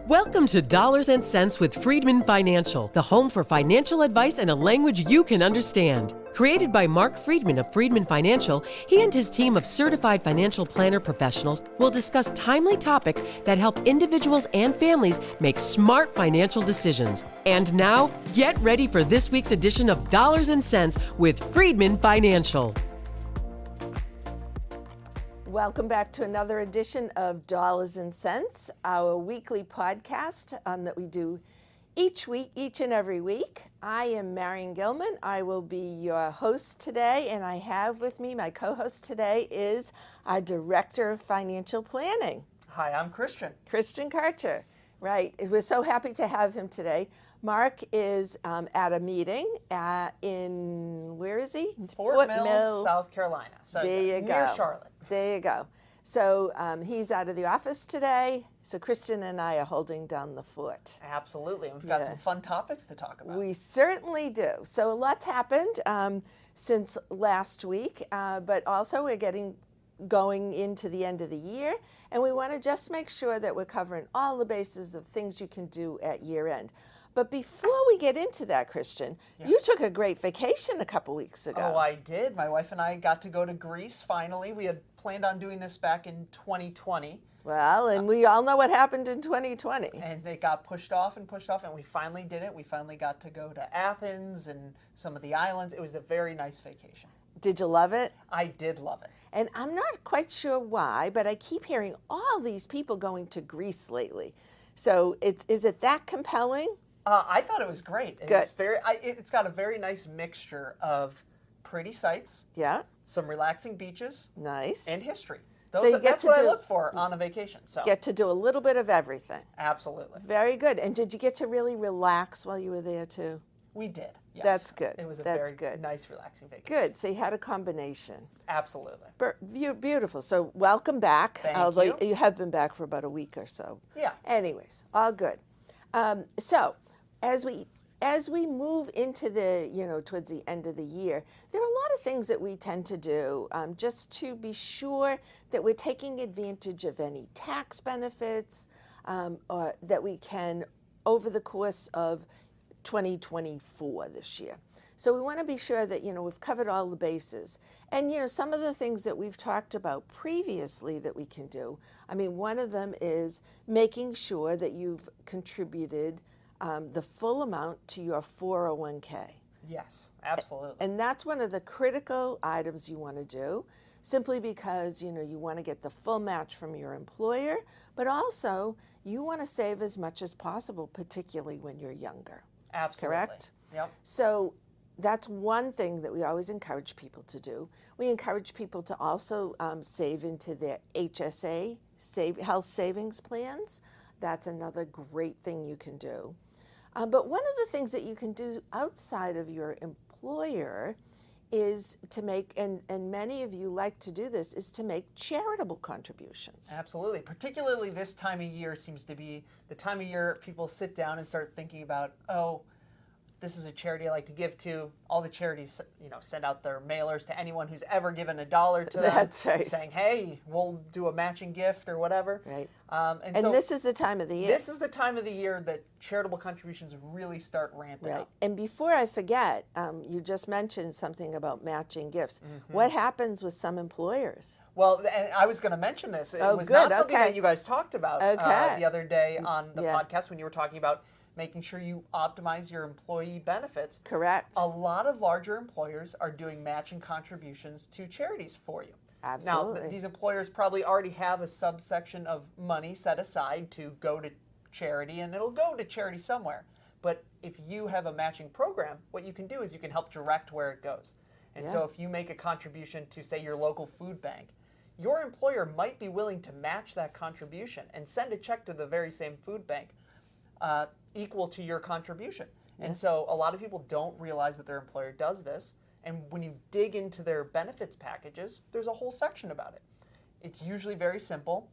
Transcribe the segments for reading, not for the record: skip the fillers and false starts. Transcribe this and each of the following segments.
Welcome to Dollars and Cents with Freedman Financial, the home for financial advice in a language you can understand. Created by Marc Freedman of Freedman Financial, he and his team of certified financial planner professionals will discuss timely topics that help individuals and families make smart financial decisions. And now, get ready for this week's edition of Dollars and Cents with Freedman Financial. Welcome back to another edition of Dollars and Cents, our weekly podcast that we do each and every week. I am Marion Gilman. I will be your host today, and I have with me my co-host today is our Director of Financial Planning. Hi, I'm Christian. Christian Karcher. Right. We're so happy to have him today. Mark is at a meeting where is he? Fort Mill, South Carolina. So there you go. Near Charlotte. There you go. So he's out of the office today. So Christian and I are holding down the fort. Absolutely. We've got some fun topics to talk about. We certainly do. So a lot's happened since last week, but also we're going into the end of the year, and we want to just make sure that we're covering all the bases of things you can do at year end. But before we get into that, Christian, you took a great vacation a couple weeks ago. Oh, I did. My wife and I got to go to Greece finally. We had planned on doing this back in 2020. Well, and we all know what happened in 2020. And it got pushed off, and we finally did it. We finally got to go to Athens and some of the islands. It was a very nice vacation. Did you love it? I did love it. And I'm not quite sure why, but I keep hearing all these people going to Greece lately. So is it that compelling? I thought it was great. It's got a very nice mixture of pretty sights, some relaxing beaches, nice, and history. That's what I look for on a vacation. So get to do a little bit of everything. Absolutely. Very good. And did you get to really relax while you were there too? We did. Yes. That's good. It was a very nice, relaxing vacation. Good. So you had a combination. Absolutely. Beautiful. So welcome back. Thank you. You have been back for about a week or so. Yeah. Anyways, all good. So as we move into towards the end of the year, there are a lot of things that we tend to do just to be sure that we're taking advantage of any tax benefits or that we can over the course of 2024 this year. So we want to be sure that, we've covered all the bases. And, some of the things that we've talked about previously that we can do, one of them is making sure that you've contributed the full amount to your 401k. Yes, absolutely. And that's one of the critical items you want to do, simply because, you want to get the full match from your employer, but also you want to save as much as possible, particularly when you're younger. Absolutely. Correct? Yep. So that's one thing that we always encourage people to do. We encourage people to also save into their HSA, health savings plans. That's another great thing you can do. But one of the things that you can do outside of your employer is to make, and many of you like to do this, is to make charitable contributions. Absolutely. Particularly this time of year seems to be the time of year people sit down and start thinking about, this is a charity I like to give to. All the charities, send out their mailers to anyone who's ever given $1 to them. That's right. Saying, hey, we'll do a matching gift or whatever. Right. And so this is the time of the year. This is the time of the year that charitable contributions really start ramping up. And before I forget, you just mentioned something about matching gifts. Mm-hmm. What happens with some employers? Well, and I was going to mention this. It was good. Not something that you guys talked about the other day on the podcast when you were talking about making sure you optimize your employee benefits. Correct. A lot of larger employers are doing matching contributions to charities for you. Absolutely. Now, these employers probably already have a subsection of money set aside to go to charity, and it'll go to charity somewhere. But if you have a matching program, what you can do is you can help direct where it goes. And so if you make a contribution to, say, your local food bank, your employer might be willing to match that contribution and send a check to the very same food bank equal to your contribution. And so a lot of people don't realize that their employer does this. And when you dig into their benefits packages, there's a whole section about it. It's usually very simple.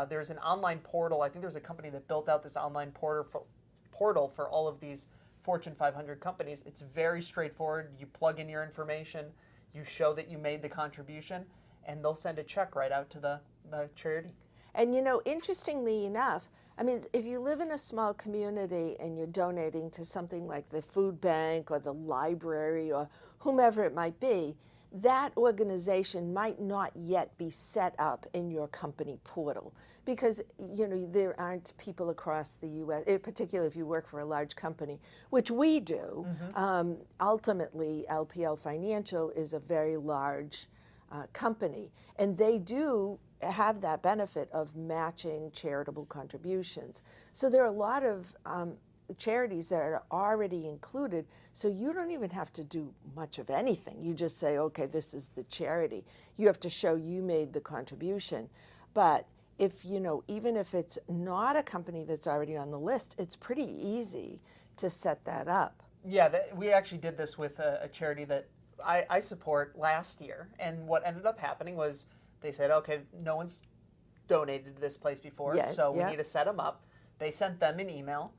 There's an online portal. I think there's a company that built out this online portal for all of these Fortune 500 companies. It's very straightforward. You plug in your information, you show that you made the contribution, and they'll send a check right out to the charity. And interestingly enough, I mean, if you live in a small community and you're donating to something like the food bank or the library or whomever it might be, that organization might not yet be set up in your company portal because there aren't people across the U.S., particularly if you work for a large company, which we do. Ultimately, LPL Financial is a very large company, and they do have that benefit of matching charitable contributions. So there are a lot of charities that are already included, so you don't even have to do much of anything. You just say, okay, this is the charity. You have to show you made the contribution. But if, even if it's not a company that's already on the list, it's pretty easy to set that up. Yeah, we actually did this with a charity that I support last year, and what ended up happening was they said, okay, no one's donated to this place before, so we need to set them up. They sent them an email.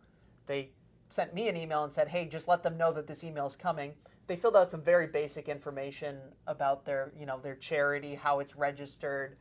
They sent me an email and said, hey, just let them know that this email is coming. They filled out some very basic information about their charity, how it's registered,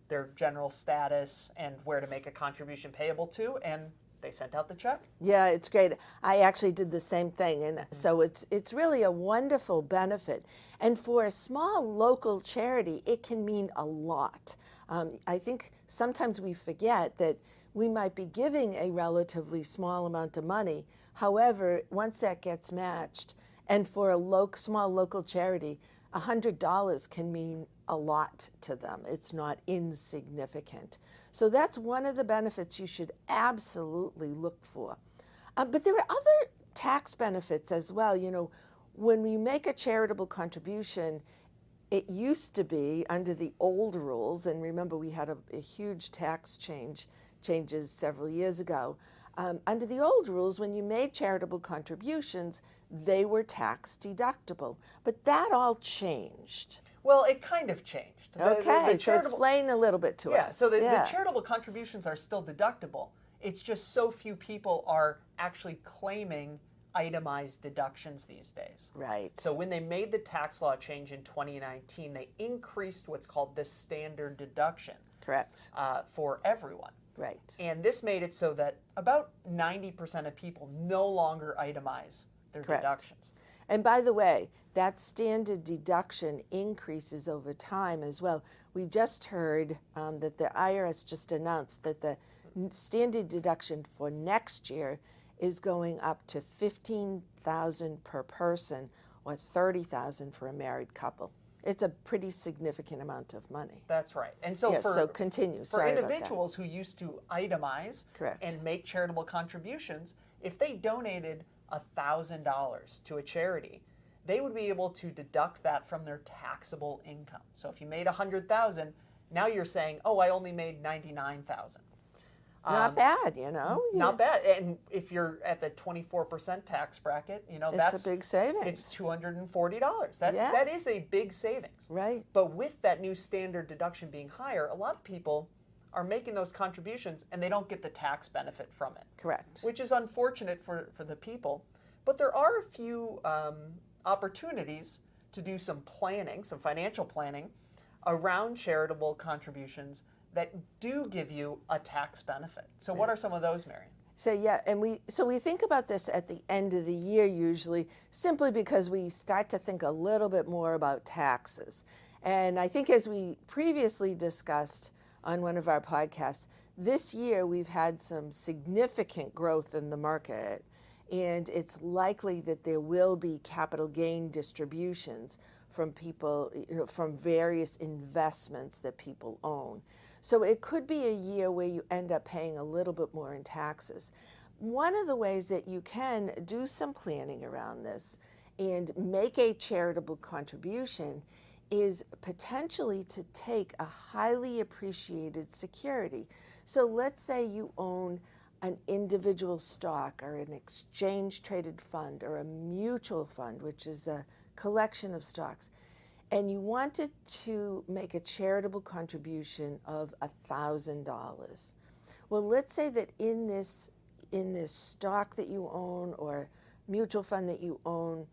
their general status, and where to make a contribution payable to, and they sent out the check. Yeah, it's great. I actually did the same thing, and so it's really a wonderful benefit. And for a small local charity, it can mean a lot. I think sometimes we forget that we might be giving a relatively small amount of money. However, once that gets matched, and for a small local charity, $100 can mean a lot to them. It's not insignificant. So that's one of the benefits you should absolutely look for. But there are other tax benefits as well. When we make a charitable contribution, it used to be under the old rules, and remember we had a huge tax changes several years ago. Under the old rules, when you made charitable contributions, they were tax deductible. But that all changed. Well, it kind of changed. Okay, so explain a little bit to us. Yeah, so the charitable contributions are still deductible. It's just so few people are actually claiming itemized deductions these days. Right. So when they made the tax law change in 2019, they increased what's called the standard deduction. Correct. For everyone. Right. And this made it so that about 90% of people no longer itemize their deductions. And by the way, that standard deduction increases over time as well. We just heard that the IRS just announced that the standard deduction for next year is going up to $15,000 per person or $30,000 for a married couple. It's a pretty significant amount of money. That's right. And so continue. For individuals who used to itemize and make charitable contributions, if they donated $1,000 to a charity, they would be able to deduct that from their taxable income. So if you made $100,000, now you're saying, oh, I only made $99,000. Not bad, Not bad. And if you're at the 24% tax bracket, that's a big savings. It's $240. That is a big savings. Right. But with that new standard deduction being higher, a lot of people are making those contributions and they don't get the tax benefit from it. Correct. Which is unfortunate for the people. But there are a few opportunities to do some planning, some financial planning around charitable contributions that do give you a tax benefit. So what are some of those, Marion? So we think about this at the end of the year usually, simply because we start to think a little bit more about taxes. And I think as we previously discussed on one of our podcasts, this year we've had some significant growth in the market, and it's likely that there will be capital gain distributions from people, from various investments that people own. So it could be a year where you end up paying a little bit more in taxes. One of the ways that you can do some planning around this and make a charitable contribution is potentially to take a highly appreciated security. So let's say you own an individual stock or an exchange traded fund or a mutual fund, which is a collection of stocks, and you wanted to make a charitable contribution of $1,000. Well, let's say that in this stock that you own or mutual fund that you own,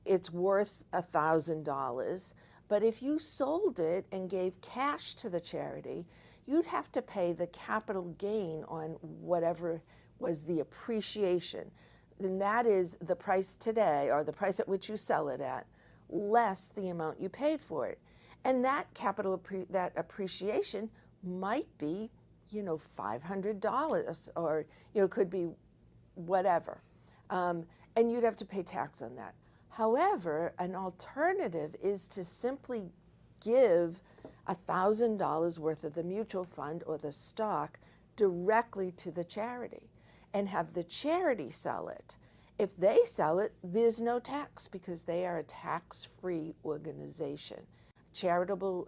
it's worth $1,000, But if you sold it and gave cash to the charity, you'd have to pay the capital gain on whatever was the appreciation. And that is the price today, or the price at which you sell it at, less the amount you paid for it. And that that appreciation might be, $500, or, could be whatever. And you'd have to pay tax on that. However, an alternative is to simply give $1,000 worth of the mutual fund or the stock directly to the charity and have the charity sell it. If they sell it, there's no tax because they are a tax-free organization. Charitable,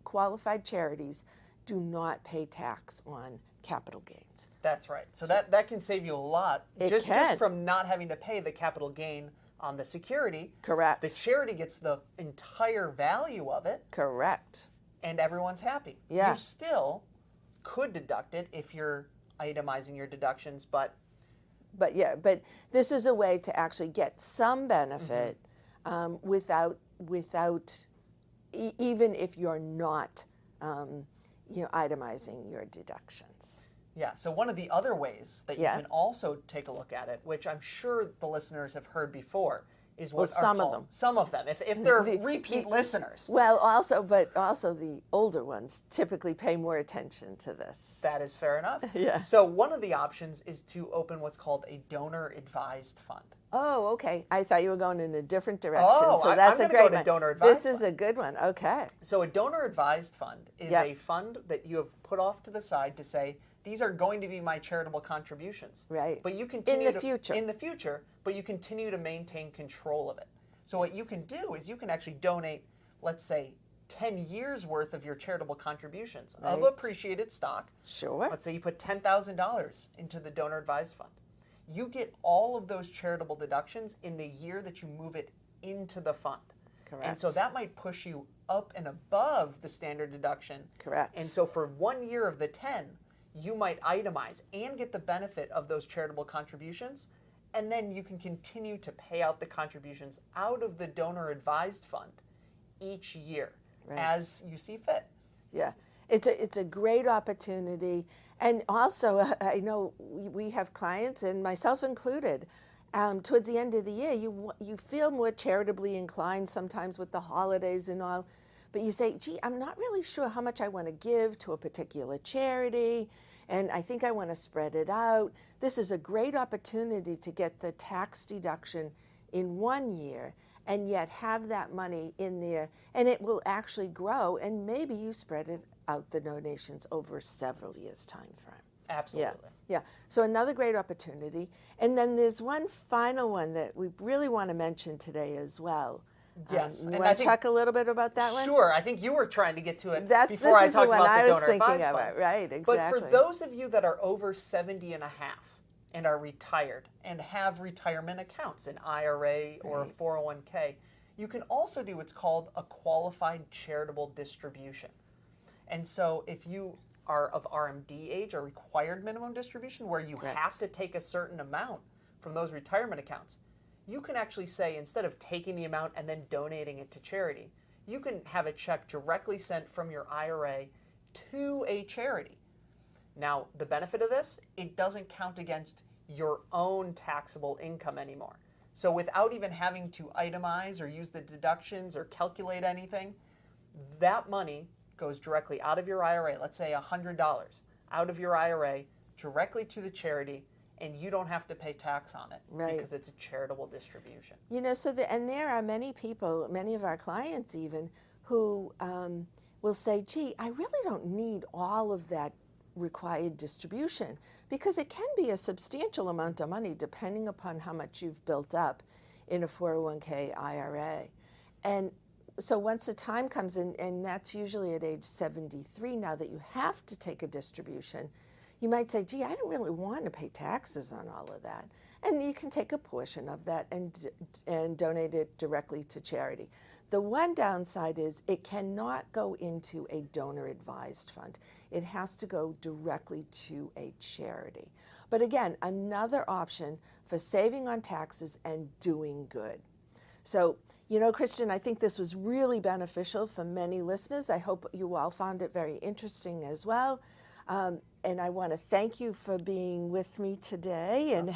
qualified charities do not pay tax on capital gains. That's right. So that can save you a lot just from not having to pay the capital gain on the security. Correct. The charity gets the entire value of it. Correct. And everyone's happy. Yeah. You still could deduct it if you're itemizing your deductions, but this is a way to actually get some benefit without even if you're not itemizing your deductions. Yeah, so one of the other ways that you can also take a look at it, which I'm sure the listeners have heard before, is what some of them. Some of them, if they're repeat listeners. Well, also the older ones typically pay more attention to this. That is fair enough. Yeah. So one of the options is to open what's called a donor-advised fund. Oh, okay. I thought you were going in a different direction. Oh, so that's I'm a great go one. Donor-advised this is fund. a good one. Okay. So a donor-advised fund is a fund that you have put off to the side to say, these are going to be my charitable contributions. Right. But you continue in the future, but you continue to maintain control of it. So what you can do is you can actually donate, let's say, 10 years worth of your charitable contributions of appreciated stock. Sure. Let's say you put $10,000 into the donor advised fund. You get all of those charitable deductions in the year that you move it into the fund. Correct. And so that might push you up and above the standard deduction. Correct. And so for 1 year of the 10, you might itemize and get the benefit of those charitable contributions. And then you can continue to pay out the contributions out of the donor advised fund each year as you see fit. Yeah, it's a great opportunity. And also, I know we have clients, and myself included, towards the end of the year, you feel more charitably inclined sometimes with the holidays and all. But you say, gee, I'm not really sure how much I want to give to a particular charity, and I think I want to spread it out. This is a great opportunity to get the tax deduction in 1 year and yet have that money in there, and it will actually grow, and maybe you spread it out, the donations, over several years' time frame. Absolutely. Yeah. So another great opportunity. And then there's one final one that we really want to mention today as well. Yes. You want to talk a little bit about that one? Sure. I think you were trying to get to it This before I is talked the one about I the was donor thinking advised about. fund. Right, exactly. But for those of you that are over 70 and a half and are retired and have retirement accounts, an IRA or a 401k, you can also do what's called a qualified charitable distribution. And so if you are of RMD age, or required minimum distribution, where you have to take a certain amount from those retirement accounts, you can actually say, instead of taking the amount and then donating it to charity, you can have a check directly sent from your IRA to a charity. Now, the benefit of this, it doesn't count against your own taxable income anymore. So without even having to itemize or use the deductions or calculate anything, that money goes directly out of your IRA, let's say $100, out of your IRA directly to the charity, and you don't have to pay tax on it because it's a charitable distribution. You know, and there are many people, many of our clients even, who will say, gee, I really don't need all of that required distribution, because it can be a substantial amount of money depending upon how much you've built up in a 401k IRA. And so once the time comes in, and that's usually at age 73 now, that you have to take a distribution, you might say, gee, I don't really want to pay taxes on all of that. And you can take a portion of that and donate it directly to charity. The one downside is it cannot go into a donor-advised fund. It has to go directly to a charity. But again, another option for saving on taxes and doing good. So You know, Christian, I think this was really beneficial for many listeners. I hope you all found it very interesting as well. And I want to thank you for being with me today and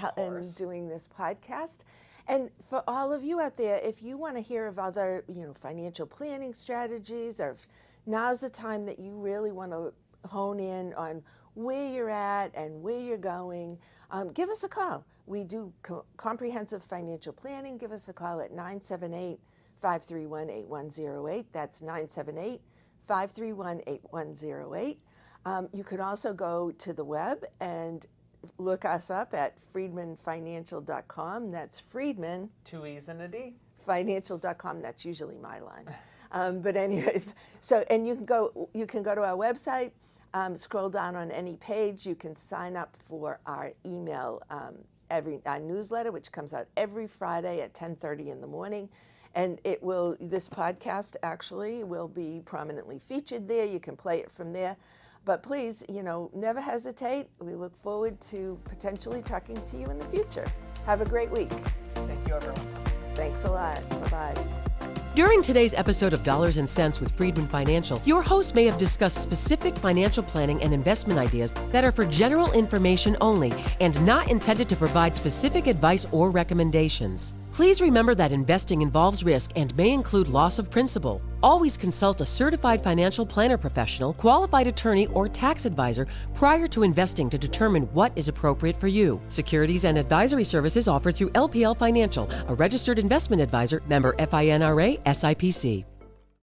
doing this podcast. And for all of you out there, if you want to hear of other, financial planning strategies, or if now's the time that you really want to hone in on where you're at and where you're going, give us a call. We do comprehensive financial planning. Give us a call at 978-531-8108. That's 978-531-8108. You can also go to the web and look us up at freedmanfinancial.com. That's Freedman. 2 E's and a D. Financial.com. That's usually my line. But anyways, and you can go to our website, scroll down on any page. You can sign up for our email, our newsletter, which comes out every Friday at 10:30 in the morning. And this podcast actually will be prominently featured there. You can play it from there. But please, never hesitate. We look forward to potentially talking to you in the future. Have a great week. Thank you, everyone. Thanks a lot. Bye-bye. During today's episode of Dollars and Cents with Freedman Financial, your host may have discussed specific financial planning and investment ideas that are for general information only and not intended to provide specific advice or recommendations. Please remember that investing involves risk and may include loss of principal. Always consult a certified financial planner professional, qualified attorney, or tax advisor prior to investing to determine what is appropriate for you. Securities and advisory services offered through LPL Financial, a registered investment advisor, member FINRA, SIPC.